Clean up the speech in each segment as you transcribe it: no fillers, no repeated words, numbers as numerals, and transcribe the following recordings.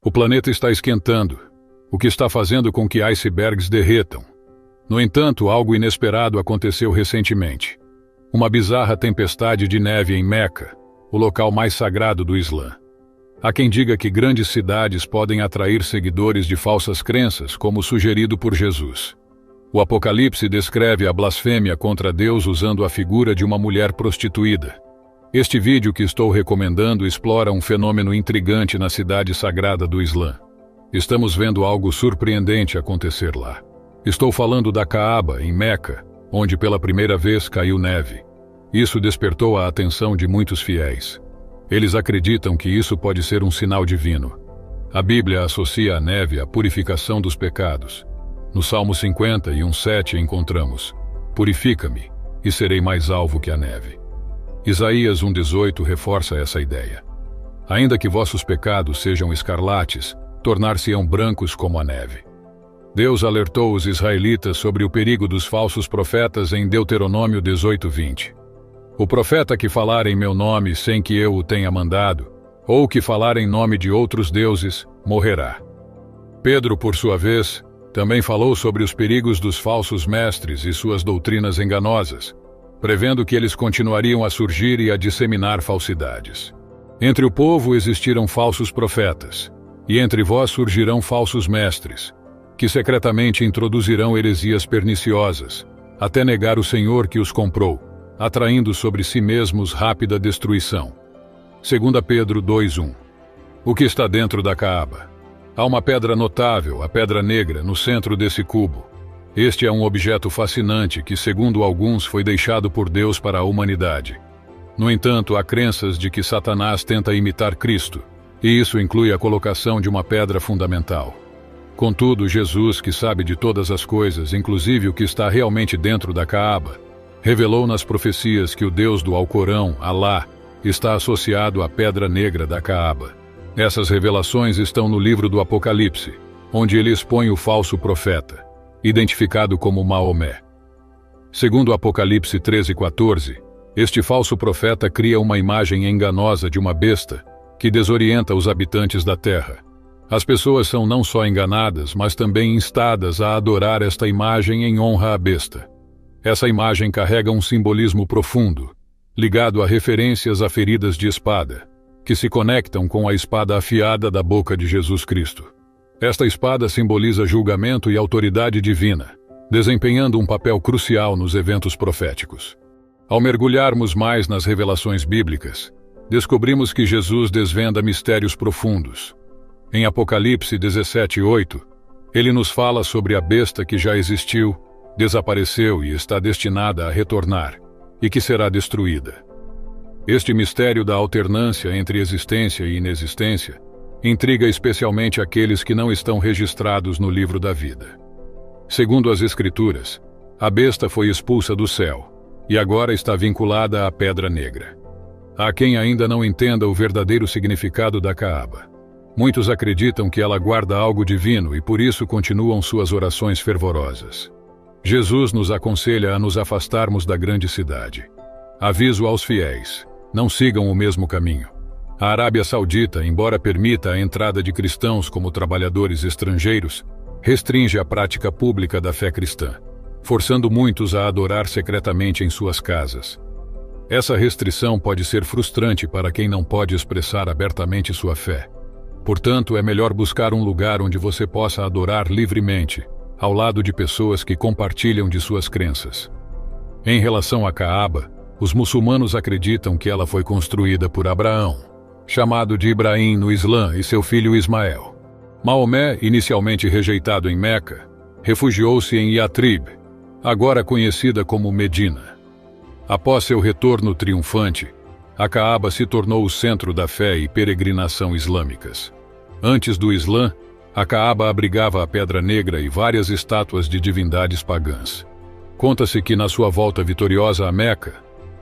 O planeta está esquentando, o que está fazendo com que icebergs derretam. No entanto, algo inesperado aconteceu recentemente. Uma bizarra tempestade de neve em Meca, o local mais sagrado do Islã. Há quem diga que grandes cidades podem atrair seguidores de falsas crenças, como sugerido por Jesus. O Apocalipse descreve a blasfêmia contra Deus usando a figura de uma mulher prostituída. Este vídeo que estou recomendando explora um fenômeno intrigante na cidade sagrada do Islã. Estamos vendo algo surpreendente acontecer lá. Estou falando da Caaba, em Meca, onde pela primeira vez caiu neve. Isso despertou a atenção de muitos fiéis. Eles acreditam que isso pode ser um sinal divino. A Bíblia associa a neve à purificação dos pecados. No Salmo 51:7 encontramos: "Purifica-me, e serei mais alvo que a neve." Isaías 1:18 reforça essa ideia. Ainda que vossos pecados sejam escarlates, tornar-se-ão brancos como a neve. Deus alertou os israelitas sobre o perigo dos falsos profetas em Deuteronômio 18:20. "O profeta que falar em meu nome sem que eu o tenha mandado, ou que falar em nome de outros deuses, morrerá." Pedro, por sua vez, também falou sobre os perigos dos falsos mestres e suas doutrinas enganosas, prevendo que eles continuariam a surgir e a disseminar falsidades. "Entre o povo existiram falsos profetas, e entre vós surgirão falsos mestres, que secretamente introduzirão heresias perniciosas, até negar o Senhor que os comprou, atraindo sobre si mesmos rápida destruição." 2 Pedro 2:1. O que está dentro da Caaba? Há uma pedra notável, a Pedra Negra, no centro desse cubo. Este é um objeto fascinante que, segundo alguns, foi deixado por Deus para a humanidade. No entanto, há crenças de que Satanás tenta imitar Cristo, e isso inclui a colocação de uma pedra fundamental. Contudo, Jesus, que sabe de todas as coisas, inclusive o que está realmente dentro da Caaba, revelou nas profecias que o Deus do Alcorão, Alá, está associado à Pedra Negra da Caaba. Essas revelações estão no livro do Apocalipse, onde ele expõe o falso profeta, identificado como Maomé. Segundo Apocalipse 13:14, este falso profeta cria uma imagem enganosa de uma besta que desorienta os habitantes da terra. As pessoas são não só enganadas, mas também instadas a adorar esta imagem em honra à besta. Essa imagem carrega um simbolismo profundo, ligado a referências a feridas de espada, que se conectam com a espada afiada da boca de Jesus Cristo. Esta espada simboliza julgamento e autoridade divina, desempenhando um papel crucial nos eventos proféticos. Ao mergulharmos mais nas revelações bíblicas, descobrimos que Jesus desvenda mistérios profundos. Em Apocalipse 17:8, ele nos fala sobre a besta que já existiu, desapareceu e está destinada a retornar, e que será destruída. Este mistério da alternância entre existência e inexistência intriga especialmente aqueles que não estão registrados no livro da vida. Segundo as Escrituras, a besta foi expulsa do céu, e agora está vinculada à Pedra Negra. Há quem ainda não entenda o verdadeiro significado da Caaba. Muitos acreditam que ela guarda algo divino e por isso continuam suas orações fervorosas. Jesus nos aconselha a nos afastarmos da grande cidade. Aviso aos fiéis: não sigam o mesmo caminho. A Arábia Saudita, embora permita a entrada de cristãos como trabalhadores estrangeiros, restringe a prática pública da fé cristã, forçando muitos a adorar secretamente em suas casas. Essa restrição pode ser frustrante para quem não pode expressar abertamente sua fé. Portanto, é melhor buscar um lugar onde você possa adorar livremente, ao lado de pessoas que compartilham de suas crenças. Em relação à Caaba, os muçulmanos acreditam que ela foi construída por Abraão, chamado de Ibrahim no Islã, e seu filho Ismael. Maomé, inicialmente rejeitado em Meca, refugiou-se em Yatrib, agora conhecida como Medina. Após seu retorno triunfante, a Caaba se tornou o centro da fé e peregrinação islâmicas. Antes do Islã, a Caaba abrigava a Pedra Negra e várias estátuas de divindades pagãs. Conta-se que na sua volta vitoriosa a Meca,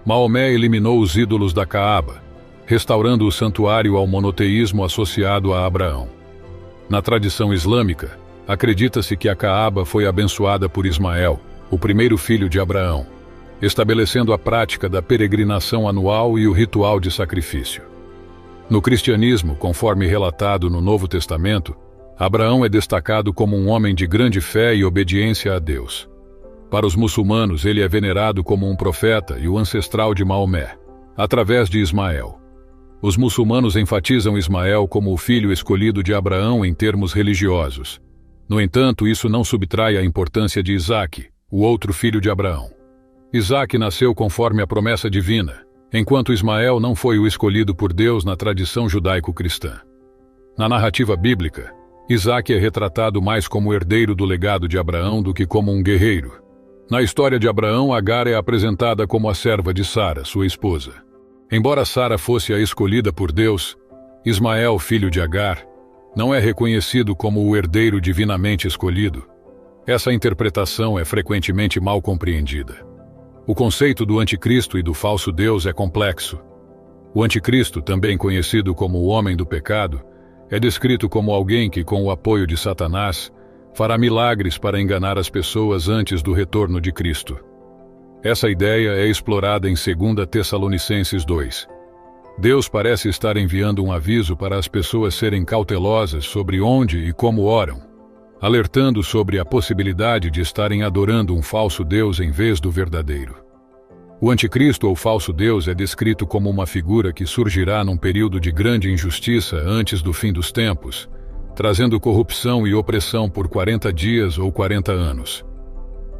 Maomé eliminou os ídolos da Caaba, restaurando o santuário ao monoteísmo associado a Abraão. Na tradição islâmica, acredita-se que a Caaba foi abençoada por Ismael, o primeiro filho de Abraão, estabelecendo a prática da peregrinação anual e o ritual de sacrifício. No cristianismo, conforme relatado no Novo Testamento, Abraão é destacado como um homem de grande fé e obediência a Deus. Para os muçulmanos, ele é venerado como um profeta e o ancestral de Maomé, através de Ismael. Os muçulmanos enfatizam Ismael como o filho escolhido de Abraão em termos religiosos. No entanto, isso não subtrai a importância de Isaque, o outro filho de Abraão. Isaque nasceu conforme a promessa divina, enquanto Ismael não foi o escolhido por Deus na tradição judaico-cristã. Na narrativa bíblica, Isaque é retratado mais como herdeiro do legado de Abraão do que como um guerreiro. Na história de Abraão, Agar é apresentada como a serva de Sara, sua esposa. Embora Sara fosse a escolhida por Deus, Ismael, filho de Agar, não é reconhecido como o herdeiro divinamente escolhido. Essa interpretação é frequentemente mal compreendida. O conceito do anticristo e do falso Deus é complexo. O anticristo, também conhecido como o homem do pecado, é descrito como alguém que, com o apoio de Satanás, fará milagres para enganar as pessoas antes do retorno de Cristo. Essa ideia é explorada em 2 Tessalonicenses 2. Deus parece estar enviando um aviso para as pessoas serem cautelosas sobre onde e como oram, alertando sobre a possibilidade de estarem adorando um falso Deus em vez do verdadeiro. O anticristo ou falso Deus é descrito como uma figura que surgirá num período de grande injustiça antes do fim dos tempos, trazendo corrupção e opressão por 40 dias ou 40 anos.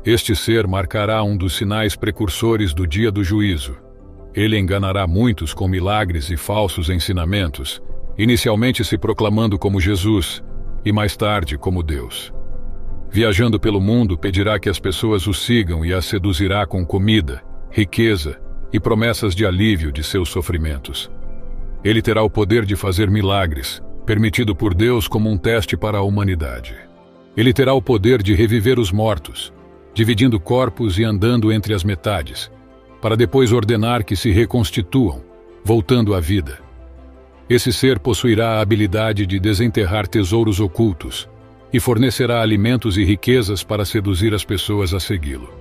Este ser marcará um dos sinais precursores do dia do juízo. Ele enganará muitos com milagres e falsos ensinamentos, inicialmente se proclamando como Jesus e mais tarde como Deus. Viajando pelo mundo, pedirá que as pessoas o sigam e as seduzirá com comida, riqueza e promessas de alívio de seus sofrimentos. Ele terá o poder de fazer milagres, permitido por Deus como um teste para a humanidade. Ele terá o poder de reviver os mortos, dividindo corpos e andando entre as metades, para depois ordenar que se reconstituam, voltando à vida. Esse ser possuirá a habilidade de desenterrar tesouros ocultos e fornecerá alimentos e riquezas para seduzir as pessoas a segui-lo.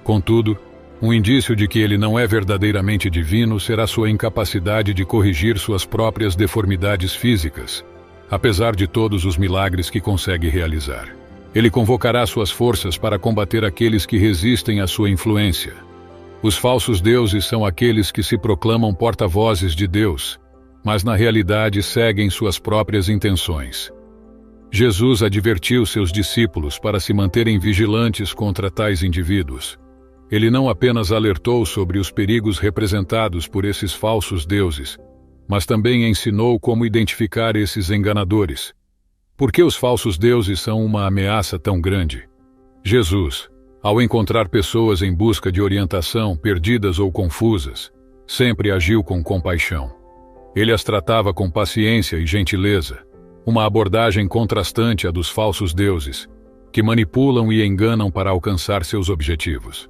Contudo, um indício de que ele não é verdadeiramente divino será sua incapacidade de corrigir suas próprias deformidades físicas, apesar de todos os milagres que consegue realizar. Ele convocará suas forças para combater aqueles que resistem à sua influência. Os falsos deuses são aqueles que se proclamam porta-vozes de Deus, mas na realidade seguem suas próprias intenções. Jesus advertiu seus discípulos para se manterem vigilantes contra tais indivíduos. Ele não apenas alertou sobre os perigos representados por esses falsos deuses, mas também ensinou como identificar esses enganadores. Por que os falsos deuses são uma ameaça tão grande? Jesus, ao encontrar pessoas em busca de orientação, perdidas ou confusas, sempre agiu com compaixão. Ele as tratava com paciência e gentileza, uma abordagem contrastante à dos falsos deuses, que manipulam e enganam para alcançar seus objetivos.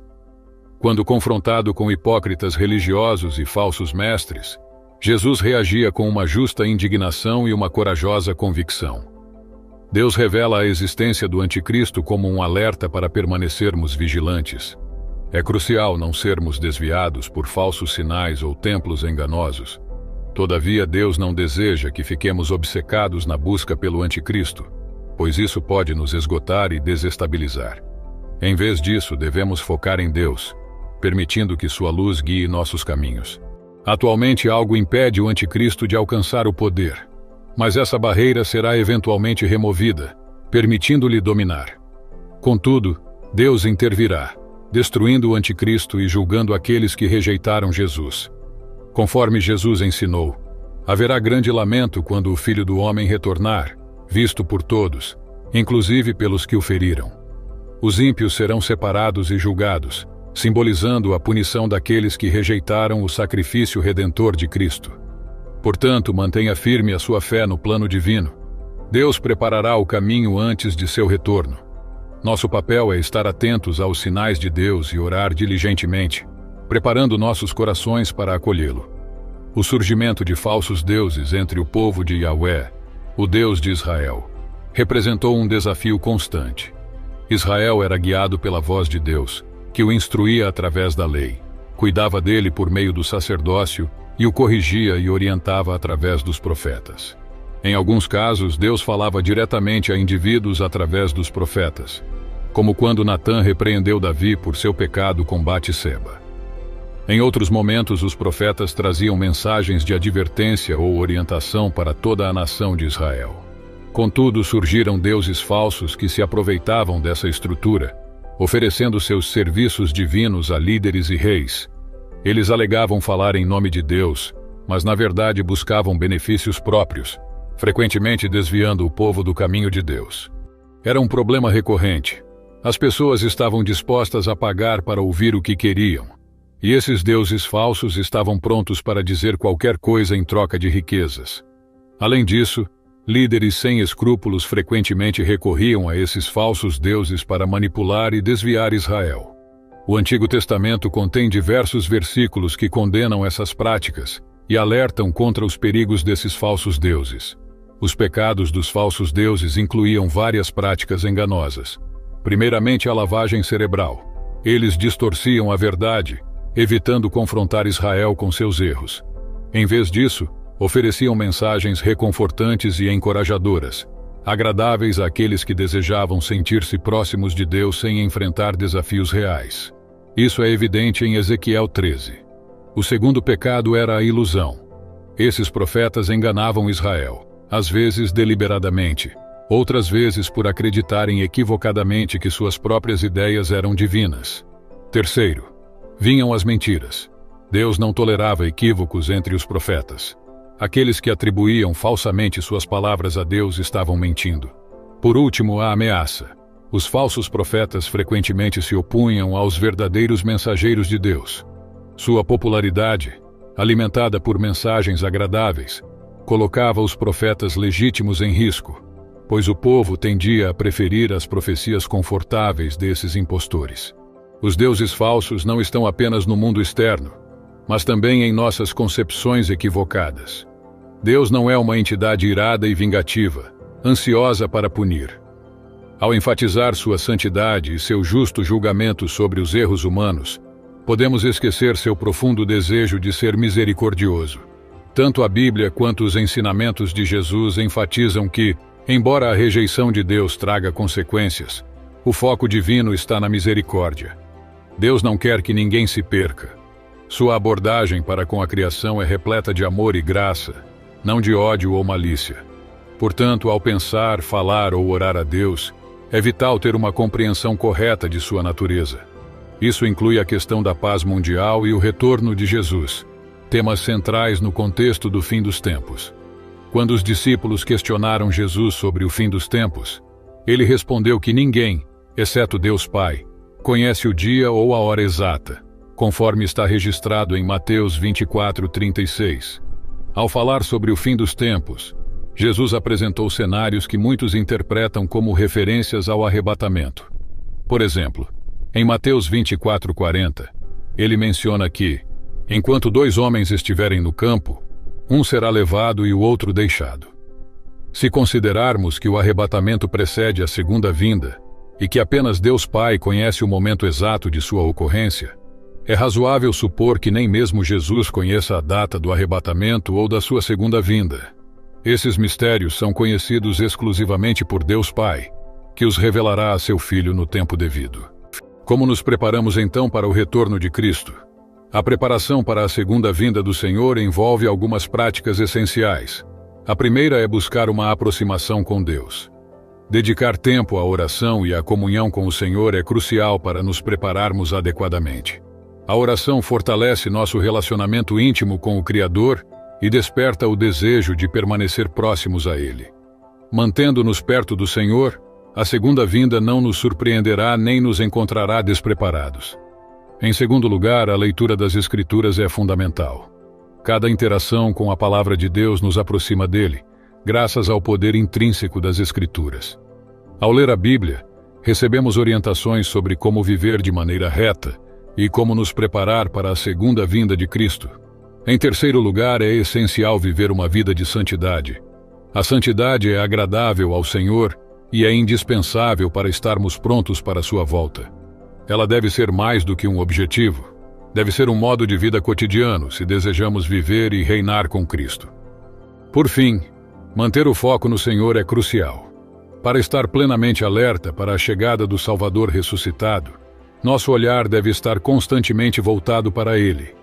Quando confrontado com hipócritas religiosos e falsos mestres, Jesus reagia com uma justa indignação e uma corajosa convicção. Deus revela a existência do anticristo como um alerta para permanecermos vigilantes. É crucial não sermos desviados por falsos sinais ou templos enganosos. Todavia, Deus não deseja que fiquemos obcecados na busca pelo anticristo, pois isso pode nos esgotar e desestabilizar. Em vez disso, devemos focar em Deus, permitindo que sua luz guie nossos caminhos. Atualmente, algo impede o anticristo de alcançar o poder, mas essa barreira será eventualmente removida, permitindo-lhe dominar. Contudo, Deus intervirá, destruindo o anticristo e julgando aqueles que rejeitaram Jesus. Conforme Jesus ensinou, haverá grande lamento quando o Filho do Homem retornar, visto por todos, inclusive pelos que o feriram. Os ímpios serão separados e julgados, simbolizando a punição daqueles que rejeitaram o sacrifício redentor de Cristo. Portanto, mantenha firme a sua fé no plano divino. Deus preparará o caminho antes de seu retorno. Nosso papel é estar atentos aos sinais de Deus e orar diligentemente, preparando nossos corações para acolhê-lo. O surgimento de falsos deuses entre o povo de Yahvé, o Deus de Israel, representou um desafio constante. Israel era guiado pela voz de Deus, que o instruía através da lei, cuidava dele por meio do sacerdócio e o corrigia e orientava através dos profetas. Em alguns casos, Deus falava diretamente a indivíduos através dos profetas, como quando Natã repreendeu Davi por seu pecado com Batseba. Em outros momentos, os profetas traziam mensagens de advertência ou orientação para toda a nação de Israel. Contudo, surgiram deuses falsos que se aproveitavam dessa estrutura, oferecendo seus serviços divinos a líderes e reis. Eles alegavam falar em nome de Deus, mas na verdade buscavam benefícios próprios, frequentemente desviando o povo do caminho de Deus. Era um problema recorrente. As pessoas estavam dispostas a pagar para ouvir o que queriam, e esses deuses falsos estavam prontos para dizer qualquer coisa em troca de riquezas. Além disso, líderes sem escrúpulos frequentemente recorriam a esses falsos deuses para manipular e desviar Israel. O Antigo Testamento contém diversos versículos que condenam essas práticas e alertam contra os perigos desses falsos deuses. Os pecados dos falsos deuses incluíam várias práticas enganosas. Primeiramente, a lavagem cerebral. Eles distorciam a verdade, evitando confrontar Israel com seus erros. Em vez disso, ofereciam mensagens reconfortantes e encorajadoras, agradáveis àqueles que desejavam sentir-se próximos de Deus sem enfrentar desafios reais. Isso é evidente em Ezequiel 13. O segundo pecado era a ilusão. Esses profetas enganavam Israel, às vezes deliberadamente, outras vezes por acreditarem equivocadamente que suas próprias ideias eram divinas. Terceiro, vinham as mentiras. Deus não tolerava equívocos entre os profetas. Aqueles que atribuíam falsamente suas palavras a Deus estavam mentindo. Por último, a ameaça. Os falsos profetas frequentemente se opunham aos verdadeiros mensageiros de Deus. Sua popularidade, alimentada por mensagens agradáveis, colocava os profetas legítimos em risco, pois o povo tendia a preferir as profecias confortáveis desses impostores. Os deuses falsos não estão apenas no mundo externo, mas também em nossas concepções equivocadas. Deus não é uma entidade irada e vingativa, ansiosa para punir. Ao enfatizar sua santidade e seu justo julgamento sobre os erros humanos, podemos esquecer seu profundo desejo de ser misericordioso. Tanto a Bíblia quanto os ensinamentos de Jesus enfatizam que, embora a rejeição de Deus traga consequências, o foco divino está na misericórdia. Deus não quer que ninguém se perca. Sua abordagem para com a criação é repleta de amor e graça, não de ódio ou malícia. Portanto, ao pensar, falar ou orar a Deus, é vital ter uma compreensão correta de sua natureza. Isso inclui a questão da paz mundial e o retorno de Jesus, temas centrais no contexto do fim dos tempos. Quando os discípulos questionaram Jesus sobre o fim dos tempos, ele respondeu que ninguém, exceto Deus Pai, conhece o dia ou a hora exata, conforme está registrado em Mateus 24:36. Ao falar sobre o fim dos tempos, Jesus apresentou cenários que muitos interpretam como referências ao arrebatamento. Por exemplo, em Mateus 24:40, ele menciona que, enquanto 2 homens estiverem no campo, um será levado e o outro deixado. Se considerarmos que o arrebatamento precede a segunda vinda, e que apenas Deus Pai conhece o momento exato de sua ocorrência, é razoável supor que nem mesmo Jesus conheça a data do arrebatamento ou da sua segunda vinda. Esses mistérios são conhecidos exclusivamente por Deus Pai, que os revelará a seu Filho no tempo devido. Como nos preparamos então para o retorno de Cristo? A preparação para a segunda vinda do Senhor envolve algumas práticas essenciais. A primeira é buscar uma aproximação com Deus. Dedicar tempo à oração e à comunhão com o Senhor é crucial para nos prepararmos adequadamente. A oração fortalece nosso relacionamento íntimo com o Criador e desperta o desejo de permanecer próximos a Ele. Mantendo-nos perto do Senhor, a segunda vinda não nos surpreenderá nem nos encontrará despreparados. Em segundo lugar, a leitura das Escrituras é fundamental. Cada interação com a Palavra de Deus nos aproxima dele, graças ao poder intrínseco das Escrituras. Ao ler a Bíblia, recebemos orientações sobre como viver de maneira reta e como nos preparar para a segunda vinda de Cristo. Em terceiro lugar, é essencial viver uma vida de santidade. A santidade é agradável ao Senhor e é indispensável para estarmos prontos para sua volta. Ela deve ser mais do que um objetivo. Deve ser um modo de vida cotidiano se desejamos viver e reinar com Cristo. Por fim, manter o foco no Senhor é crucial. Para estar plenamente alerta para a chegada do Salvador ressuscitado, nosso olhar deve estar constantemente voltado para Ele.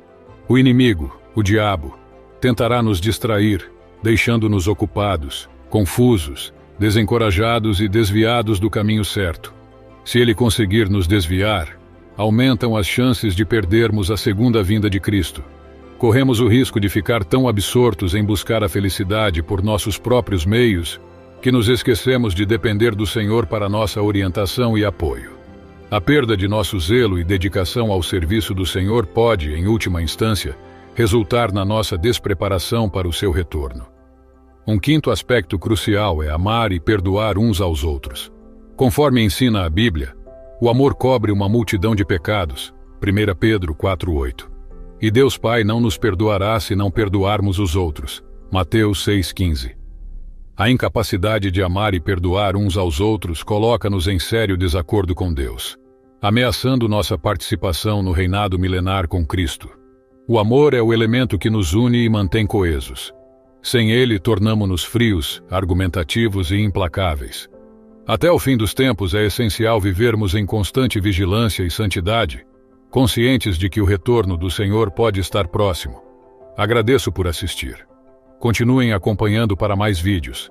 O inimigo, o diabo, tentará nos distrair, deixando-nos ocupados, confusos, desencorajados e desviados do caminho certo. Se ele conseguir nos desviar, aumentam as chances de perdermos a segunda vinda de Cristo. Corremos o risco de ficar tão absortos em buscar a felicidade por nossos próprios meios que nos esquecemos de depender do Senhor para nossa orientação e apoio. A perda de nosso zelo e dedicação ao serviço do Senhor pode, em última instância, resultar na nossa despreparação para o seu retorno. Um quinto aspecto crucial é amar e perdoar uns aos outros. Conforme ensina a Bíblia, o amor cobre uma multidão de pecados, 1 Pedro 4,8. E Deus Pai não nos perdoará se não perdoarmos os outros, Mateus 6,15. A incapacidade de amar e perdoar uns aos outros coloca-nos em sério desacordo com Deus, ameaçando nossa participação no reinado milenar com Cristo. O amor é o elemento que nos une e mantém coesos. Sem ele, tornamo-nos frios, argumentativos e implacáveis. Até o fim dos tempos é essencial vivermos em constante vigilância e santidade, conscientes de que o retorno do Senhor pode estar próximo. Agradeço por assistir. Continuem acompanhando para mais vídeos.